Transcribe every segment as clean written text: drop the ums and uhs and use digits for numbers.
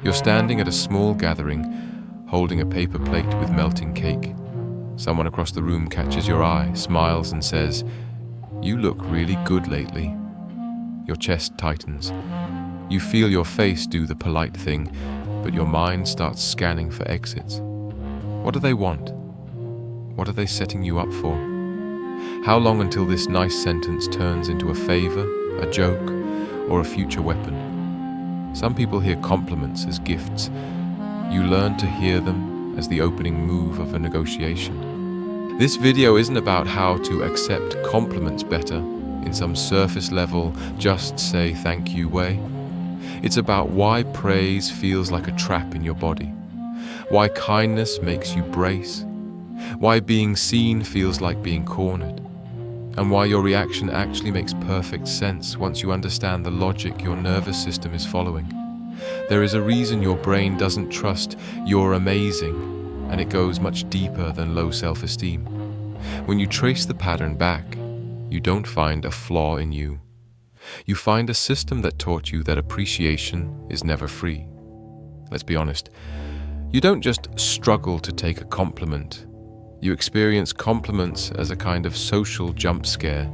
You're standing at a small gathering, holding a paper plate with melting cake. Someone across the room catches your eye, smiles and says, "You look really good lately." Your chest tightens. You feel your face do the polite thing, but your mind starts scanning for exits. What do they want? What are they setting you up for? How long until this nice sentence turns into a favor, a joke, or a future weapon? Some people hear compliments as gifts. You learn to hear them as the opening move of a negotiation. This video isn't about how to accept compliments better in some surface level, just say thank you way. It's about why praise feels like a trap in your body, why kindness makes you brace, why being seen feels like being cornered, and why your reaction actually makes perfect sense once you understand the logic your nervous system is following. There is a reason your brain doesn't trust "you're amazing," and it goes much deeper than low self-esteem. When you trace the pattern back, you don't find a flaw in you. You find a system that taught you that appreciation is never free. Let's be honest, you don't just struggle to take a compliment. You experience compliments as a kind of social jump scare.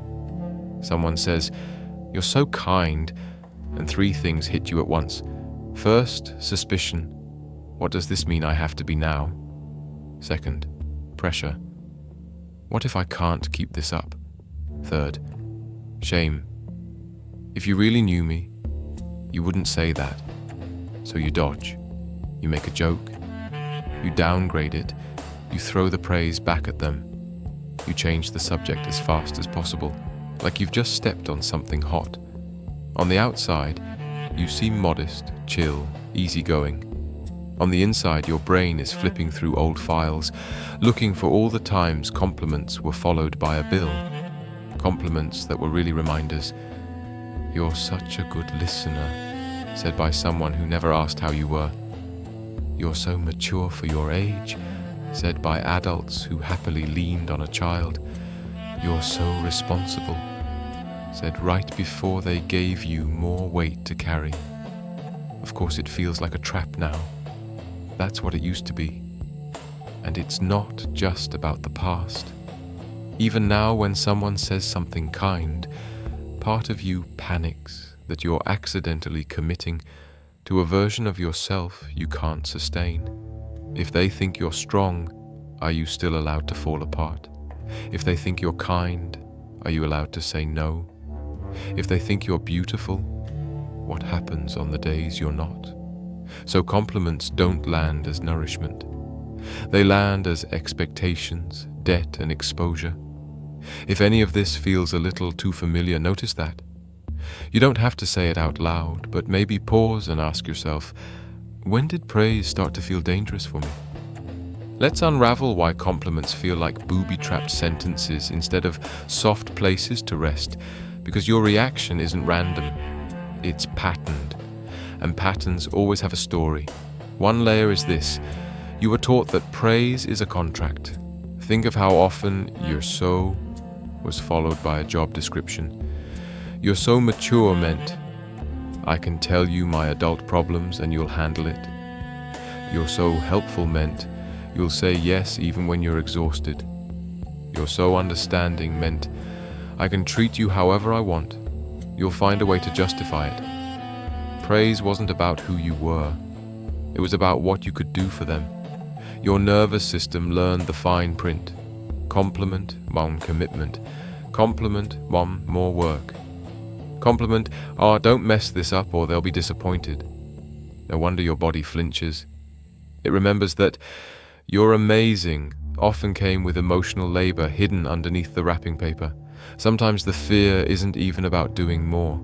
Someone says, "You're so kind," and three things hit you at once. First, suspicion. What does this mean I have to be now? Second, pressure. What if I can't keep this up? Third, shame. If you really knew me, you wouldn't say that. So you dodge. You make a joke. You downgrade it. You throw the praise back at them. You change the subject as fast as possible, like you've just stepped on something hot. On the outside, you seem modest, chill, easygoing. On the inside, your brain is flipping through old files, looking for all the times compliments were followed by a bill. Compliments that were really reminders. "You're such a good listener," said by someone who never asked how you were. "You're so mature for your age," said by adults who happily leaned on a child. "You're so responsible," said right before they gave you more weight to carry. Of course, it feels like a trap now. That's what it used to be. And it's not just about the past. Even now, when someone says something kind, part of you panics that you're accidentally committing to a version of yourself you can't sustain. If they think you're strong, are you still allowed to fall apart? If they think you're kind, are you allowed to say no? If they think you're beautiful, what happens on the days you're not? So compliments don't land as nourishment. They land as expectations, debt, and exposure. If any of this feels a little too familiar, notice that. You don't have to say it out loud, but maybe pause and ask yourself, when did praise start to feel dangerous for me? Let's unravel why compliments feel like booby-trapped sentences instead of soft places to rest, because your reaction isn't random, it's patterned. And patterns always have a story. One layer is this: you were taught that praise is a contract. Think of how often "you're so" was followed by a job description. "You're so mature" meant, "I can tell you my adult problems and you'll handle it." "You're so helpful" meant, "You'll say yes even when you're exhausted." "You're so understanding" meant, "I can treat you however I want. You'll find a way to justify it." Praise wasn't about who you were. It was about what you could do for them. Your nervous system learned the fine print. Compliment, one commitment. Compliment, one more work. Compliment, "Oh, don't mess this up or they'll be disappointed." No wonder your body flinches. It remembers that "you're amazing" often came with emotional labor hidden underneath the wrapping paper. Sometimes the fear isn't even about doing more.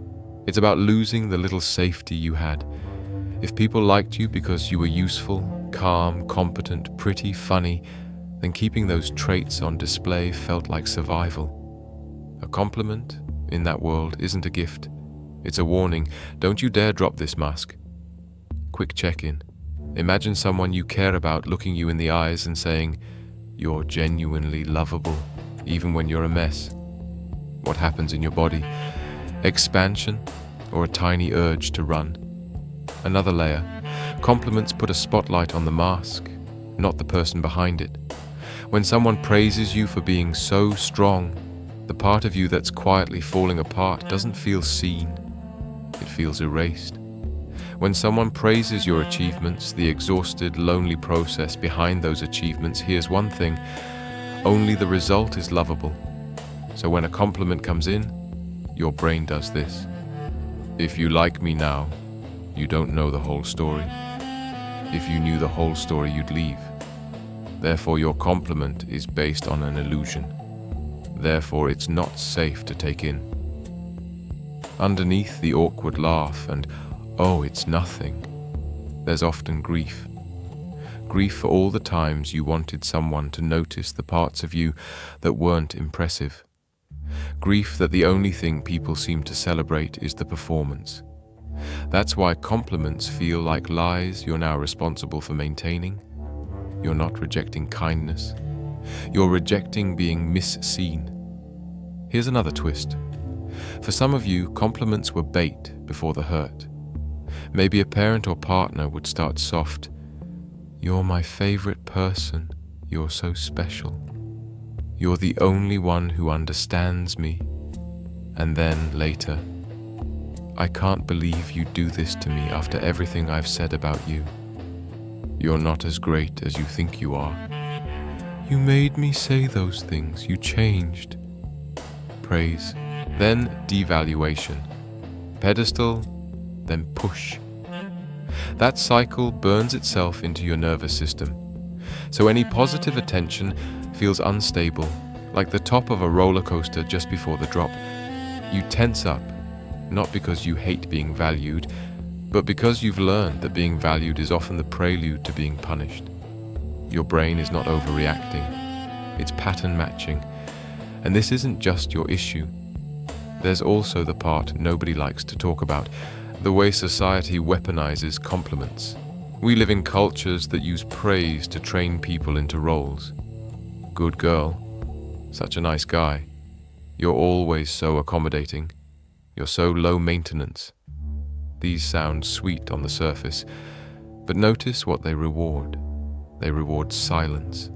It's about losing the little safety you had. If people liked you because you were useful, calm, competent, pretty, funny, then keeping those traits on display felt like survival. A compliment, in that world, isn't a gift. It's a warning. Don't you dare drop this mask. Quick check-in. Imagine someone you care about looking you in the eyes and saying, "You're genuinely lovable, even when you're a mess." What happens in your body? Expansion or a tiny urge to run? Another layer. Compliments put a spotlight on the mask, not the person behind it. When someone praises you for being so strong, the part of you that's quietly falling apart doesn't feel seen. It feels erased. When someone praises your achievements, the exhausted, lonely process behind those achievements hears one thing: only the result is lovable. So when a compliment comes in, your brain does this. If you like me now, you don't know the whole story. If you knew the whole story, you'd leave. Therefore, your compliment is based on an illusion. Therefore, it's not safe to take in. Underneath the awkward laugh and, "Oh, it's nothing," there's often grief. Grief for all the times you wanted someone to notice the parts of you that weren't impressive. Grief that the only thing people seem to celebrate is the performance. That's why compliments feel like lies you're now responsible for maintaining. You're not rejecting kindness. You're rejecting being misseen. Here's another twist. For some of you, compliments were bait before the hurt. Maybe a parent or partner would start soft. "You're my favorite person. You're so special. You're the only one who understands me." And then later, "I can't believe you do this to me after everything I've said about you. You're not as great as you think you are. You made me say those things. You changed." Praise, then devaluation. Pedestal, then push. That cycle burns itself into your nervous system. So any positive attention feels unstable, like the top of a roller coaster just before the drop. You tense up, not because you hate being valued, but because you've learned that being valued is often the prelude to being punished. Your brain is not overreacting. It's pattern matching. And this isn't just your issue. There's also the part nobody likes to talk about, the way society weaponizes compliments. We live in cultures that use praise to train people into roles. Good girl. Such a nice guy. You're always so accommodating. You're so low maintenance. These sound sweet on the surface, but notice what they reward. They reward silence.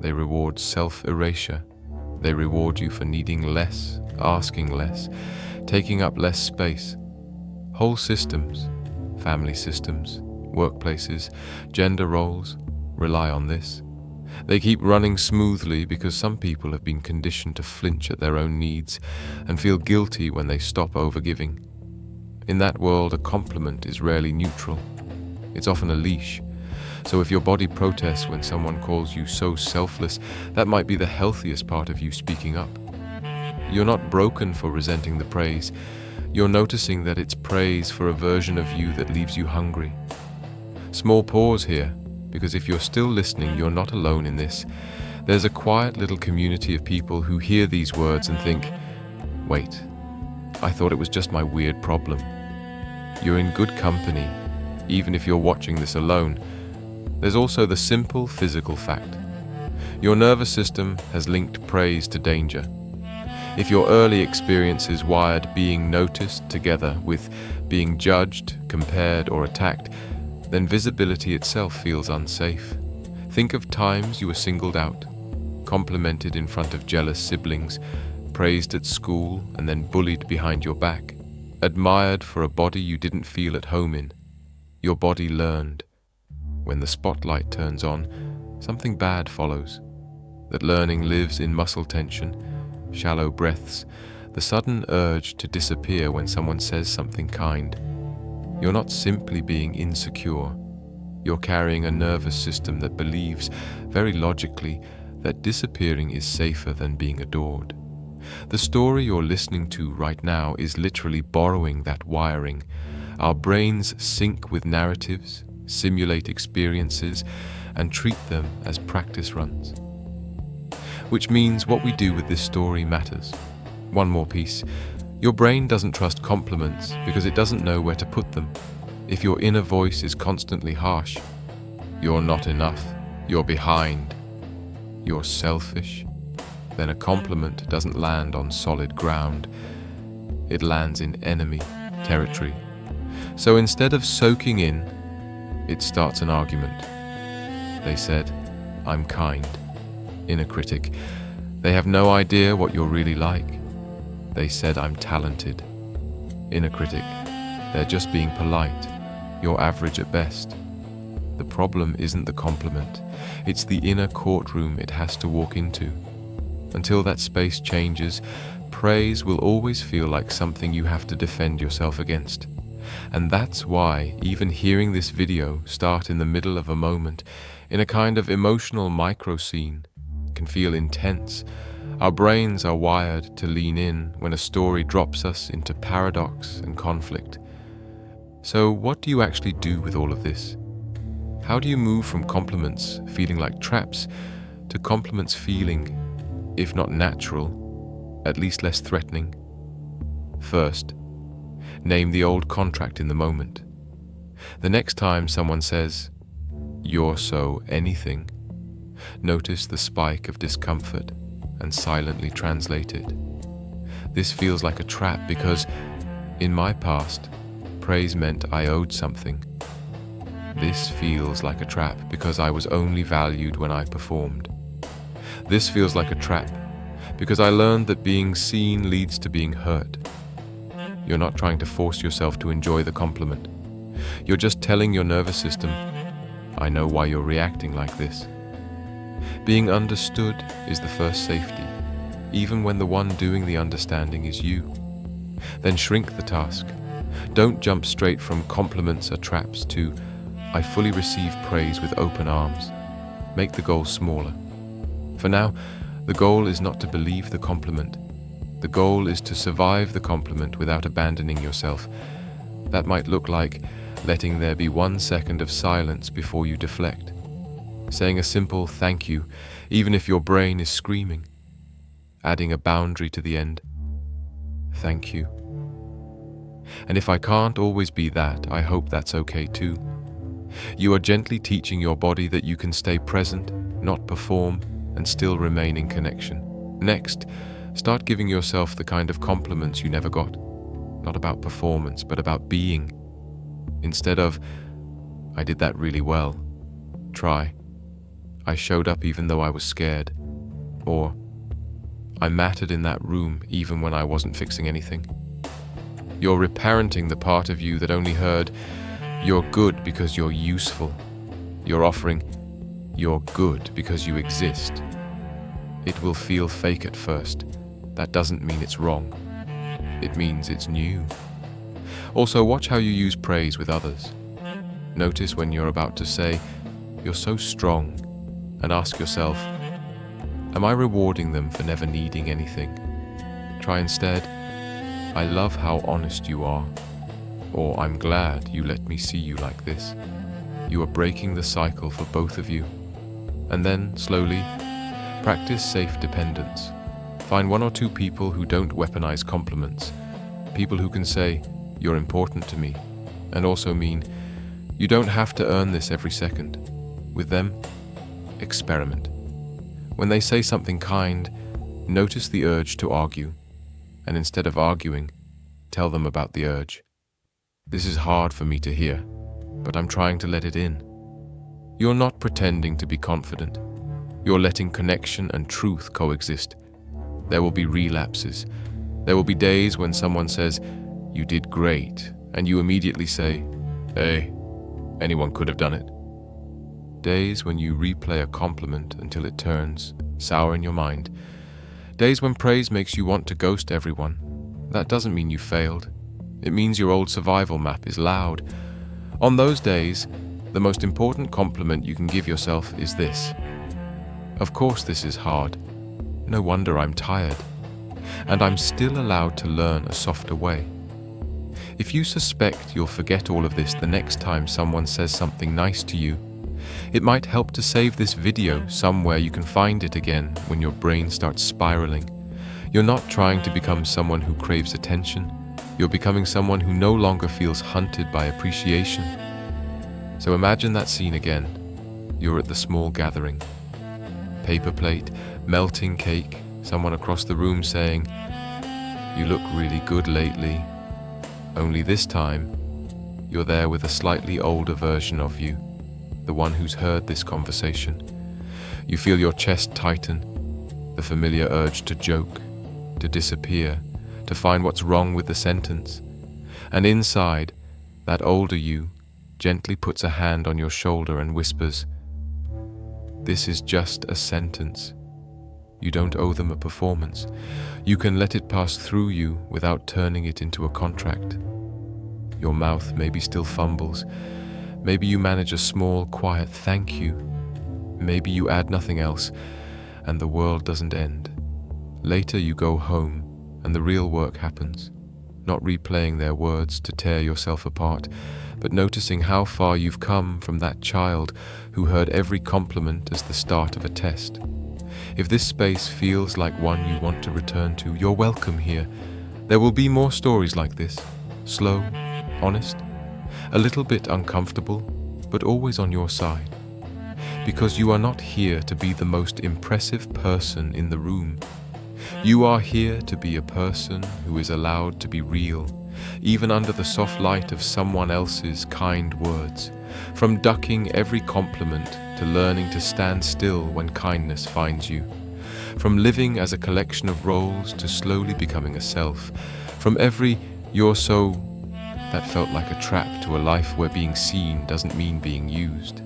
They reward self-erasure. They reward you for needing less, asking less, taking up less space. Whole systems, family systems, workplaces, gender roles, rely on this. They keep running smoothly because some people have been conditioned to flinch at their own needs and feel guilty when they stop overgiving. In that world, a compliment is rarely neutral. It's often a leash. So if your body protests when someone calls you so selfless, that might be the healthiest part of you speaking up. You're not broken for resenting the praise. You're noticing that it's praise for a version of you that leaves you hungry. Small pause here, because if you're still listening, you're not alone in this. There's a quiet little community of people who hear these words and think, "Wait, I thought it was just my weird problem." You're in good company, even if you're watching this alone. There's also the simple physical fact. Your nervous system has linked praise to danger. If your early experiences wired being noticed together with being judged, compared, or attacked, then visibility itself feels unsafe. Think of times you were singled out, complimented in front of jealous siblings, praised at school and then bullied behind your back, admired for a body you didn't feel at home in. Your body learned. When the spotlight turns on, something bad follows. That learning lives in muscle tension, shallow breaths, the sudden urge to disappear when someone says something kind. You're not simply being insecure. You're carrying a nervous system that believes, very logically, that disappearing is safer than being adored. The story you're listening to right now is literally borrowing that wiring. Our brains sync with narratives, simulate experiences, and treat them as practice runs. Which means what we do with this story matters. One more piece. Your brain doesn't trust compliments because it doesn't know where to put them. If your inner voice is constantly harsh, "You're not enough, you're behind, you're selfish," then a compliment doesn't land on solid ground. It lands in enemy territory. So instead of soaking in, It starts an argument. They said, I'm kind. Inner critic. They have no idea what you're really like. They said I'm talented. Inner critic. They're just being polite. You're average at best. The problem isn't the compliment. It's the inner courtroom it has to walk into. Until that space changes, praise will always feel like something you have to defend yourself against. And that's why even hearing this video start in the middle of a moment, in a kind of emotional micro-scene, can feel intense. Our brains are wired to lean in when a story drops us into paradox and conflict. So what do you actually do with all of this? How do you move from compliments feeling like traps to compliments feeling, if not natural, at least less threatening? First, name the old contract in the moment. The next time someone says, "You're so anything," notice the spike of discomfort and silently translate it. This feels like a trap because, in my past, praise meant I owed something. This feels like a trap because I was only valued when I performed. This feels like a trap because I learned that being seen leads to being hurt. You're not trying to force yourself to enjoy the compliment. You're just telling your nervous system, I know why you're reacting like this. Being understood is the first safety, even when the one doing the understanding is you. Then shrink the task. Don't jump straight from compliments are traps to I fully receive praise with open arms. Make the goal smaller. For now, the goal is not to believe the compliment. The goal is to survive the compliment without abandoning yourself. That might look like letting there be 1 second of silence before you deflect. Saying a simple thank you, even if your brain is screaming. Adding a boundary to the end. Thank you. And if I can't always be that, I hope that's okay too. You are gently teaching your body that you can stay present, not perform, and still remain in connection. Next, start giving yourself the kind of compliments you never got. Not about performance, but about being. Instead of, I did that really well, try, I showed up even though I was scared. Or, I mattered in that room even when I wasn't fixing anything. You're reparenting the part of you that only heard, you're good because you're useful. You're offering, you're good because you exist. It will feel fake at first. That doesn't mean it's wrong. It means it's new. Also, watch how you use praise with others. Notice when you're about to say, you're so strong, and ask yourself, am I rewarding them for never needing anything? Try instead, I love how honest you are. Or I'm glad you let me see you like this. You are breaking the cycle for both of you. And then, slowly, practice safe dependence. Find 1 or 2 people who don't weaponize compliments. People who can say, you're important to me, and also mean, you don't have to earn this every second. With them, experiment. When they say something kind, notice the urge to argue. And instead of arguing, tell them about the urge. This is hard for me to hear, but I'm trying to let it in. You're not pretending to be confident. You're letting connection and truth coexist. There will be relapses. There will be days when someone says, you did great, and you immediately say, hey, anyone could have done it. Days when you replay a compliment until it turns sour in your mind. Days when praise makes you want to ghost everyone. That doesn't mean you failed. It means your old survival map is loud. On those days, the most important compliment you can give yourself is this. Of course this is hard. No wonder I'm tired. And I'm still allowed to learn a softer way. If you suspect you'll forget all of this the next time someone says something nice to you, it might help to save this video somewhere you can find it again when your brain starts spiraling. You're not trying to become someone who craves attention. You're becoming someone who no longer feels hunted by appreciation. So imagine that scene again. You're at the small gathering. Paper plate, melting cake, someone across the room saying, you look really good lately. Only this time, You're there with a slightly older version of you, the one who's heard this conversation. You feel your chest tighten, the familiar urge to joke, to disappear, to find what's wrong with the sentence. And inside, that older you gently puts a hand on your shoulder and whispers, "This is just a sentence. You don't owe them a performance. You can let it pass through you without turning it into a contract." Your mouth maybe still fumbles. Maybe you manage a small, quiet thank you. Maybe you add nothing else, and the world doesn't end. Later you go home, and the real work happens. Not replaying their words to tear yourself apart, but noticing how far you've come from that child who heard every compliment as the start of a test. If this space feels like one you want to return to, you're welcome here. There will be more stories like this, slow, honest, a little bit uncomfortable, but always on your side. Because you are not here to be the most impressive person in the room. You are here to be a person who is allowed to be real, even under the soft light of someone else's kind words. From ducking every compliment to learning to stand still when kindness finds you. From living as a collection of roles to slowly becoming a self. From every "you're so" that felt like a trap to a life where being seen doesn't mean being used.